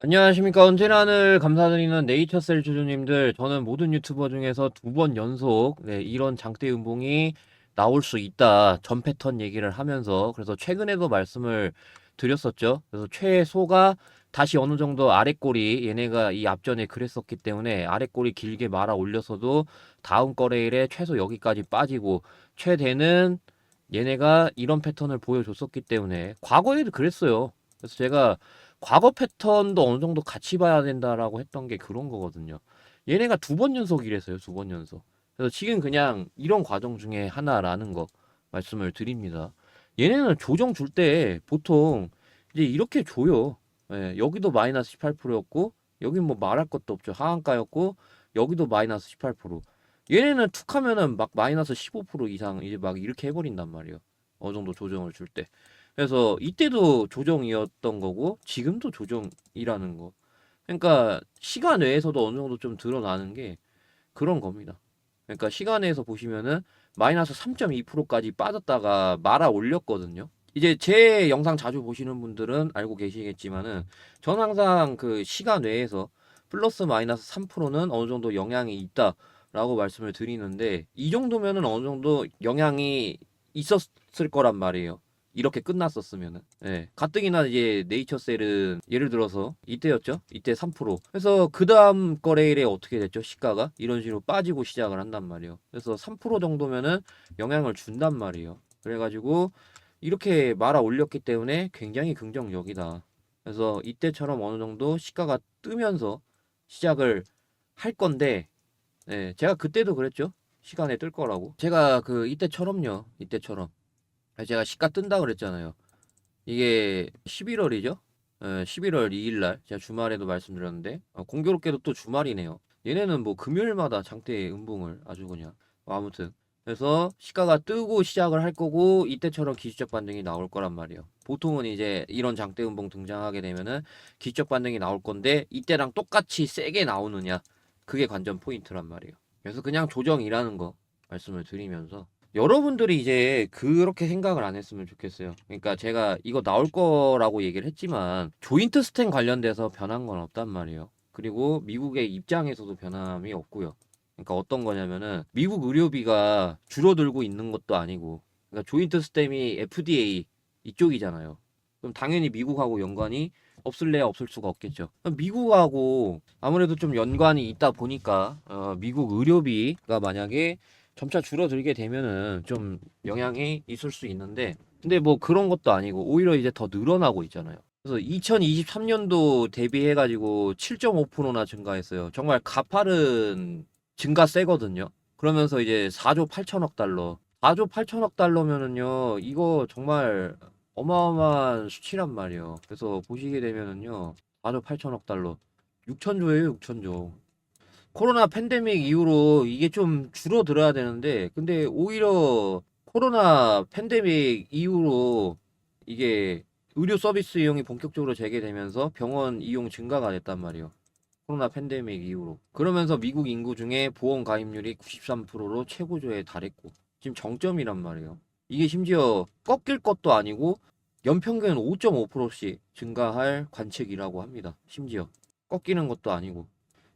안녕하십니까. 언제나 늘 감사드리는 네이처셀 주주님들, 저는 모든 유튜버 중에서 2번 연속 이런 장대 음봉이 나올 수 있다 전 패턴 얘기를 하면서, 그래서 최근에도 말씀을 드렸었죠. 그래서 최소가 다시 어느 정도 아랫꼬리, 얘네가 이 앞전에 그랬었기 때문에 아랫꼬리 길게 말아 올려서도 다음 거래일에 최소 여기까지 빠지고, 최대는 얘네가 이런 패턴을 보여줬었기 때문에 과거에도 그랬어요. 그래서 제가 과거 패턴도 어느 정도 같이 봐야 된다라고 했던 게 그런 거거든요. 얘네가 2번 연속이랬어요, 2번 연속. 그래서 지금 그냥 이런 과정 중에 하나라는 거 말씀을 드립니다. 얘네는 조정 줄 때 보통 이제 이렇게 줘요. 예, 여기도 마이너스 18%였고, 여긴 뭐 말할 것도 없죠. 하한가였고, 여기도 마이너스 18%. 얘네는 툭 하면은 막 마이너스 15% 이상 이제 막 이렇게 해버린단 말이에요. 어느 정도 조정을 줄 때. 그래서 이때도 조정이었던 거고 지금도 조정이라는 거. 그러니까 시간 외에서도 어느 정도 좀 드러나는 게 그런 겁니다. 그러니까 시간 외에서 보시면은 마이너스 3.2%까지 빠졌다가 말아 올렸거든요. 이제 제 영상 자주 보시는 분들은 알고 계시겠지만은 전 항상 그 시간 외에서 플러스 마이너스 3%는 어느 정도 영향이 있다라고 말씀을 드리는데, 이 정도면은 어느 정도 영향이 있었을 거란 말이에요. 이렇게 끝났었으면은. 예. 가뜩이나 이제 네이처셀은 예를 들어서 이때였죠. 이때 3%. 그래서 그 다음 거래일에 어떻게 됐죠? 시가가 이런 식으로 빠지고 시작을 한단 말이에요. 그래서 3% 정도면은 영향을 준단 말이에요. 그래가지고 이렇게 말아 올렸기 때문에 굉장히 긍정적이다. 그래서 이때처럼 어느 정도 시가가 뜨면서 시작을 할 건데, 예, 제가 그때도 그랬죠. 시간에 뜰 거라고. 제가 그 이때처럼요. 이때처럼. 제가 시가 뜬다 그랬잖아요. 이게 11월이죠? 11월 2일 날 제가 주말에도 말씀드렸는데, 공교롭게도 또 주말이네요. 얘네는 뭐 금요일마다 장대 음봉을 아주 그냥, 아무튼 그래서 시가가 뜨고 시작을 할 거고, 이때처럼 기술적 반등이 나올 거란 말이에요. 보통은 이제 이런 장대 음봉 등장하게 되면은 기술적 반등이 나올 건데, 이때랑 똑같이 세게 나오느냐, 그게 관전 포인트란 말이에요. 그래서 그냥 조정이라는 거 말씀을 드리면서, 여러분들이 이제 그렇게 생각을 안 했으면 좋겠어요. 그러니까 제가 이거 나올 거라고 얘기를 했지만 조인트 스탠 관련돼서 변한 건 없단 말이에요. 그리고 미국의 입장에서도 변함이 없고요. 그러니까 어떤 거냐면은 미국 의료비가 줄어들고 있는 것도 아니고, 그러니까 조인트 스템이 FDA 이쪽이잖아요. 그럼 당연히 미국하고 연관이 없을래야 없을 수가 없겠죠. 미국하고 아무래도 좀 연관이 있다 보니까 미국 의료비가 만약에 점차 줄어들게 되면은 좀 영향이 있을 수 있는데, 근데 뭐 그런 것도 아니고 오히려 이제 더 늘어나고 있잖아요. 그래서 2023년도 대비해가지고 7.5%나 증가했어요. 정말 가파른 증가세거든요. 그러면서 이제 4조 8천억 달러. 4조 8천억 달러면은요, 이거 정말 어마어마한 수치란 말이에요. 그래서 보시게 되면은요, 4조 8천억 달러. 6천조예요, 6천조. 코로나 팬데믹 이후로 이게 좀 줄어들어야 되는데, 근데 오히려 코로나 팬데믹 이후로 이게 의료 서비스 이용이 본격적으로 재개되면서 병원 이용 증가가 됐단 말이에요. 코로나 팬데믹 이후로. 그러면서 미국 인구 중에 보험 가입률이 93%로 최고조에 달했고, 지금 정점이란 말이에요. 이게 심지어 꺾일 것도 아니고 연평균 5.5%씩 증가할 관측이라고 합니다. 심지어 꺾이는 것도 아니고.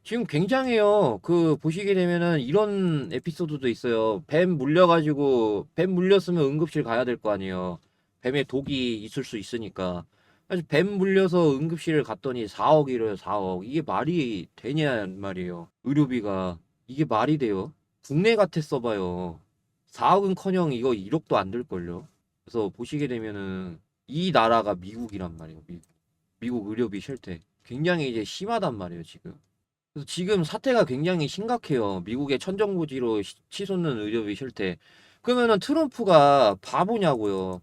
지금 굉장해요. 그 보시게 되면은 이런 에피소드도 있어요. 뱀 물려가지고 뱀 물렸으면 응급실 가야 될 거 아니에요. 뱀에 독이 있을 수 있으니까. 그래서 뱀 물려서 응급실을 갔더니 4억이래요. 4억. 이게 말이 되냐 말이에요. 의료비가 이게 말이 돼요? 국내 같았어 봐요. 4억은커녕 이거 1억도 안 들걸요. 그래서 보시게 되면은 이 나라가 미국이란 말이에요. 미국 의료비 실태 굉장히 이제 심하단 말이에요 지금. 그래서 지금 사태가 굉장히 심각해요. 미국의 천정부지로 치솟는 의료비 실태. 그러면은 트럼프가 바보냐고요.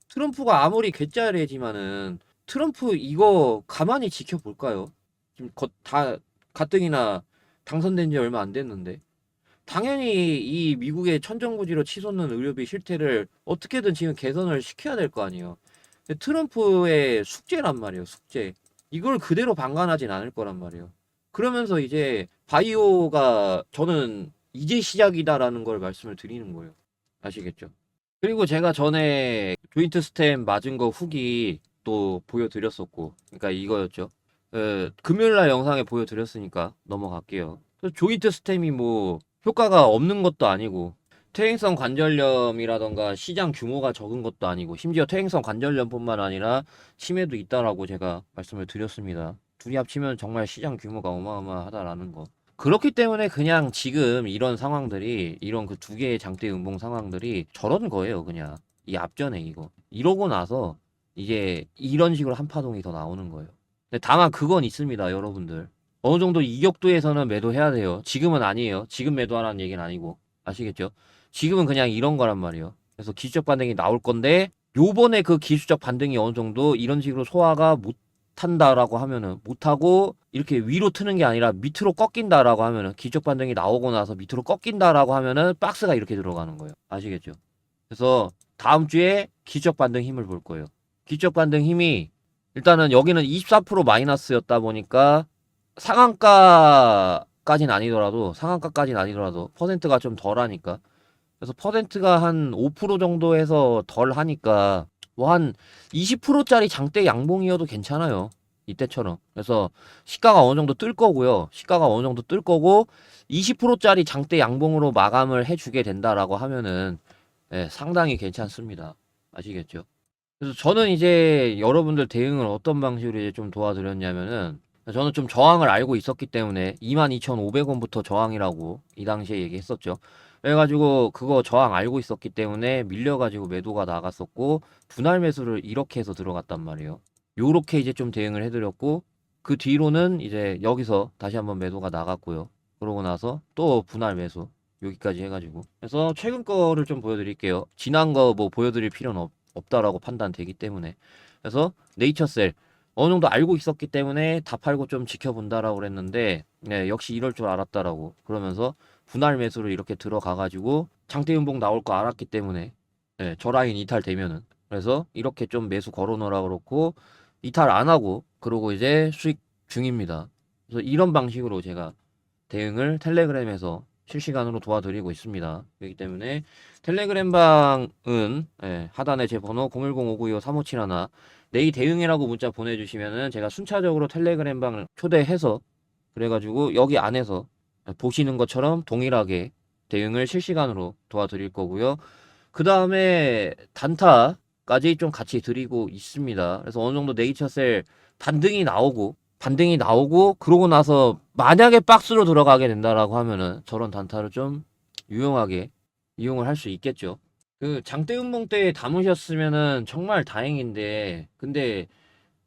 트럼프가 아무리 괴짜레지만은 트럼프 이거 가만히 지켜볼까요? 지금 다 가뜩이나 당선된 지 얼마 안 됐는데. 당연히 이 미국의 천정부지로 치솟는 의료비 실태를 어떻게든 지금 개선을 시켜야 될 거 아니에요. 근데 트럼프의 숙제란 말이에요, 숙제. 이걸 그대로 방관하진 않을 거란 말이에요. 그러면서 이제 바이오가 저는 이제 시작이다라는 걸 말씀을 드리는 거예요. 아시겠죠? 그리고 제가 전에 조인트 스템 맞은 거 후기 또 보여드렸었고, 그러니까 이거였죠. 금요일날 영상에 보여드렸으니까 넘어갈게요. 조인트 스템이 뭐 효과가 없는 것도 아니고 퇴행성 관절염이라던가 시장 규모가 적은 것도 아니고 심지어 퇴행성 관절염뿐만 아니라 치매도 있다라고 제가 말씀을 드렸습니다. 둘이 합치면 정말 시장 규모가 어마어마하다라는 거. 그렇기 때문에 그냥 지금 이런 상황들이 이런 그 두 개의 장대 음봉 상황들이 저런 거예요. 그냥 이 앞전에 이러고 나서 이제 이런 식으로 한파동이 더 나오는 거예요. 근데 다만 그건 있습니다, 여러분들. 어느 정도 이격도에서는 매도해야 돼요. 지금은 아니에요. 지금 매도하라는 얘기는 아니고. 아시겠죠? 지금은 그냥 이런 거란 말이에요. 그래서 기술적 반등이 나올 건데, 요번에 그 기술적 반등이 어느 정도 이런 식으로 소화가 못한다라고 하면은, 못하고 이렇게 위로 트는 게 아니라 밑으로 꺾인다라고 하면은, 기술적 반등이 나오고 나서 밑으로 꺾인다라고 하면은, 박스가 이렇게 들어가는 거예요. 아시겠죠? 그래서 다음 주에 기술적 반등 힘을 볼 거예요. 기술적 반등 힘이 일단은 여기는 24% 마이너스였다 보니까 상한가까지는 아니더라도 퍼센트가 좀 덜하니까, 그래서 퍼센트가 한 5% 정도 해서 덜 하니까 뭐 한 20%짜리 장대 양봉이어도 괜찮아요, 이때처럼. 그래서 시가가 어느 정도 뜰 거고요. 시가가 어느 정도 뜰 거고 20%짜리 장대 양봉으로 마감을 해주게 된다라고 하면은 상당히 괜찮습니다. 아시겠죠? 그래서 저는 이제 여러분들 대응을 어떤 방식으로 이제 좀 도와드렸냐면은, 저는 좀 저항을 알고 있었기 때문에 22,500원부터 저항이라고 이 당시에 얘기했었죠. 그래가지고 그거 저항 알고 있었기 때문에 밀려가지고 매도가 나갔었고, 분할 매수를 이렇게 해서 들어갔단 말이에요. 요렇게 이제 좀 대응을 해드렸고, 그 뒤로는 이제 여기서 다시 한번 매도가 나갔고요. 그러고 나서 또 분할 매수 여기까지 해가지고, 그래서 최근 거를 좀 보여드릴게요. 지난 거 뭐 보여드릴 필요는 없다라고 판단되기 때문에. 그래서 네이처셀 어느 정도 알고 있었기 때문에 다 팔고 좀 지켜본다라고 그랬는데, 역시 이럴 줄 알았다라고 그러면서 분할 매수를 이렇게 들어가가지고 장대 음봉 나올 거 알았기 때문에, 저 라인 이탈되면은, 그래서 이렇게 좀 매수 걸어놓으라 그렇고 이탈 안 하고 그러고 이제 수익 중입니다. 그래서 이런 방식으로 제가 대응을 텔레그램에서 실시간으로 도와드리고 있습니다. 그렇기 때문에 텔레그램 방은 하단에 제 번호 010-5925-3571 내일 대응이라고 문자 보내주시면은 제가 순차적으로 텔레그램 방을 초대해서, 그래가지고 여기 안에서 보시는 것처럼 동일하게 대응을 실시간으로 도와드릴 거고요. 그 다음에 단타까지 좀 같이 드리고 있습니다. 그래서 어느 정도 네이처셀 반등이 나오고 그러고 나서 만약에 박스로 들어가게 된다라고 하면은 저런 단타를 좀 유용하게 이용을 할 수 있겠죠. 그 장대음봉 때 담으셨으면은 정말 다행인데, 근데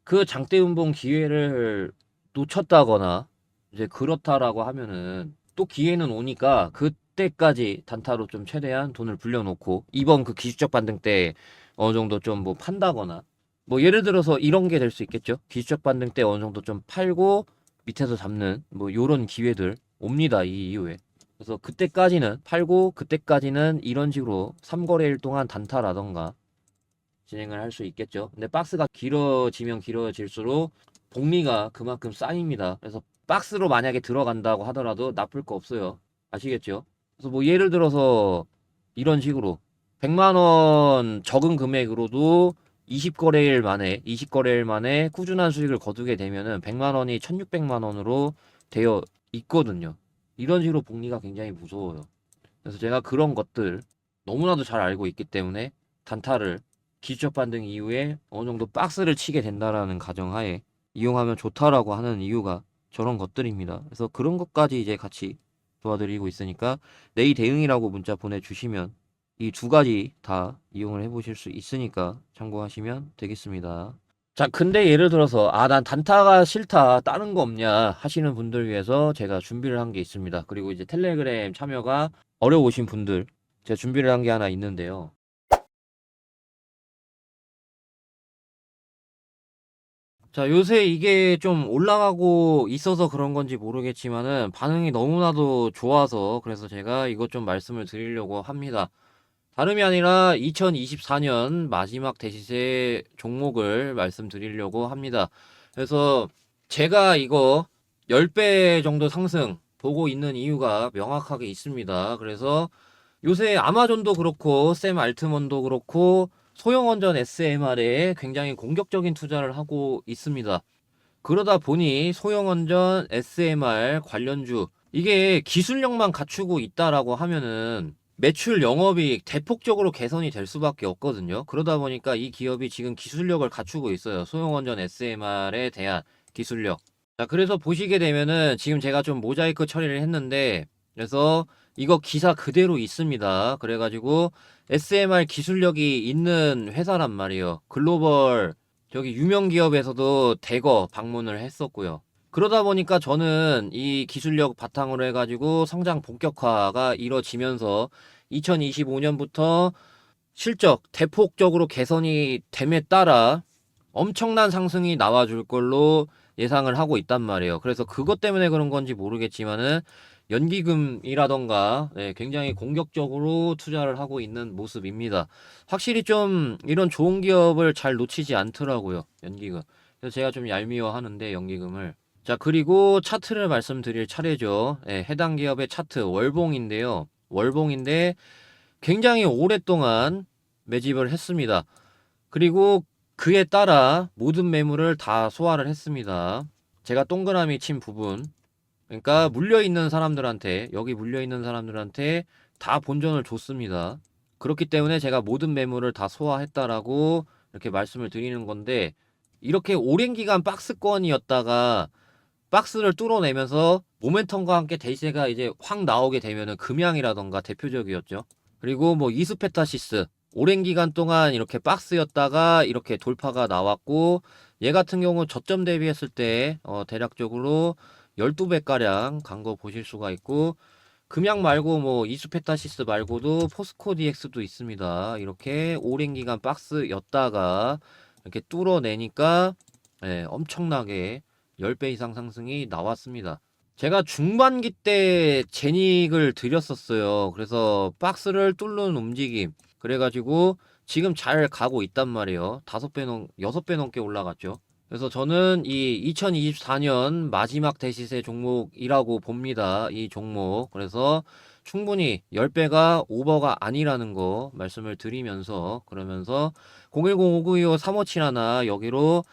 그 장대음봉 기회를 놓쳤다거나 이제 그렇다라고 하면은 또 기회는 오니까 그때까지 단타로 좀 최대한 돈을 불려놓고 이번 그 기술적 반등 때 어느 정도 좀 뭐 판다거나, 뭐 예를 들어서 이런 게 될 수 있겠죠. 기술적 반등 때 어느 정도 좀 팔고 밑에서 잡는 뭐 요런 기회들 옵니다, 이 이후에. 그래서 그때까지는 팔고 그때까지는 이런 식으로 3거래일 동안 단타라던가 진행을 할 수 있겠죠. 근데 박스가 길어지면 길어질수록 복리가 그만큼 쌓입니다. 그래서 박스로 만약에 들어간다고 하더라도 나쁠 거 없어요. 아시겠죠? 그래서 뭐 예를 들어서 이런 식으로 100만 원 적은 금액으로도 20거래일 만에 꾸준한 수익을 거두게 되면은 100만 원이 1600만 원으로 되어 있거든요. 이런 식으로 복리가 굉장히 무서워요. 그래서 제가 그런 것들 너무나도 잘 알고 있기 때문에 단타를 기술적 반등 이후에 어느 정도 박스를 치게 된다라는 가정하에 이용하면 좋다라고 하는 이유가 저런 것들입니다. 그래서 그런 것까지 이제 같이 도와드리고 있으니까 내일 대응이라고 문자 보내주시면 이 두 가지 다 이용을 해보실 수 있으니까 참고하시면 되겠습니다. 자, 근데 예를 들어서 난 단타가 싫다, 다른 거 없냐 하시는 분들 위해서 제가 준비를 한 게 있습니다. 그리고 이제 텔레그램 참여가 어려우신 분들 제가 준비를 한 게 하나 있는데요. 자, 요새 이게 좀 올라가고 있어서 그런 건지 모르겠지만은 반응이 너무나도 좋아서 그래서 제가 이것 좀 말씀을 드리려고 합니다. 다름이 아니라 2024년 마지막 대시세 종목을 말씀드리려고 합니다. 그래서 제가 이거 10배 정도 상승 보고 있는 이유가 명확하게 있습니다. 그래서 요새 아마존도 그렇고 샘 알트먼도 그렇고 소형원전 SMR에 굉장히 공격적인 투자를 하고 있습니다. 그러다 보니 소형원전, SMR 관련주 이게 기술력만 갖추고 있다라고 하면은 매출 영업이익 대폭적으로 개선이 될 수밖에 없거든요. 그러다 보니까 이 기업이 지금 기술력을 갖추고 있어요. 소형원전 SMR에 대한 기술력. 자, 그래서 보시게 되면은 지금 제가 좀 모자이크 처리를 했는데, 그래서 이거 기사 그대로 있습니다. 그래가지고 SMR 기술력이 있는 회사란 말이에요. 글로벌 저기 유명 기업에서도 대거 방문을 했었고요. 그러다 보니까 저는 이 기술력 바탕으로 해가지고 성장 본격화가 이뤄지면서 2025년부터 실적 대폭적으로 개선이 됨에 따라 엄청난 상승이 나와줄 걸로 예상을 하고 있단 말이에요. 그래서 그것 때문에 그런 건지 모르겠지만은 연기금이라던가 굉장히 공격적으로 투자를 하고 있는 모습입니다. 확실히 좀 이런 좋은 기업을 잘 놓치지 않더라고요. 연기금. 그래서 제가 좀 얄미워하는데 연기금을. 자, 그리고 차트를 말씀드릴 차례죠. 해당 기업의 차트 월봉인데요. 월봉인데 굉장히 오랫동안 매집을 했습니다. 그리고 그에 따라 모든 매물을 다 소화를 했습니다. 제가 동그라미 친 부분, 그러니까 물려있는 사람들한테, 여기 물려있는 사람들한테 다 본전을 줬습니다. 그렇기 때문에 제가 모든 매물을 다 소화했다라고 이렇게 말씀을 드리는 건데, 이렇게 오랜 기간 박스권이었다가 박스를 뚫어내면서 모멘텀과 함께 대세가 이제 확 나오게 되면은 금양이라던가 대표적이었죠. 그리고 뭐 이스페타시스 오랜 기간 동안 이렇게 박스였다가 이렇게 돌파가 나왔고, 얘 같은 경우 저점 대비했을 때 대략적으로 12배가량 간 거 보실 수가 있고, 금양 말고 뭐 이스페타시스 말고도 포스코 DX도 있습니다. 이렇게 오랜 기간 박스였다가 이렇게 뚫어내니까 엄청나게 10배 이상 상승이 나왔습니다. 제가 중반기 때 제닉을 드렸었어요. 그래서 박스를 뚫는 움직임. 그래가지고 지금 잘 가고 있단 말이에요. 6배 넘게 올라갔죠. 그래서 저는 이 2024년 마지막 대시세 종목이라고 봅니다. 이 종목. 그래서 충분히 10배가 오버가 아니라는 거 말씀을 드리면서, 그러면서 010-5925-3571 여기로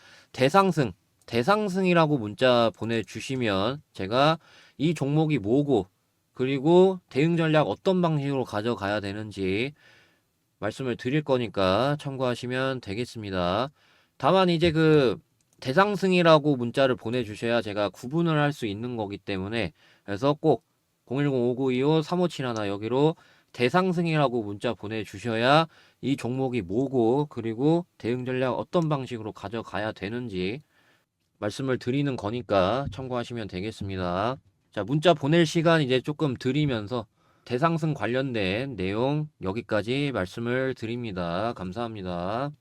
대상승이라고 문자 보내주시면 제가 이 종목이 뭐고, 그리고 대응 전략 어떤 방식으로 가져가야 되는지 말씀을 드릴 거니까 참고하시면 되겠습니다. 다만 이제 그 대상승이라고 문자를 보내주셔야 제가 구분을 할 수 있는 거기 때문에, 그래서 꼭 010-5925-3571 여기로 대상승이라고 문자 보내주셔야 이 종목이 뭐고, 그리고 대응 전략 어떤 방식으로 가져가야 되는지 말씀을 드리는 거니까 참고하시면 되겠습니다. 자, 문자 보낼 시간 이제 조금 드리면서 대상승 관련된 내용 여기까지 말씀을 드립니다. 감사합니다.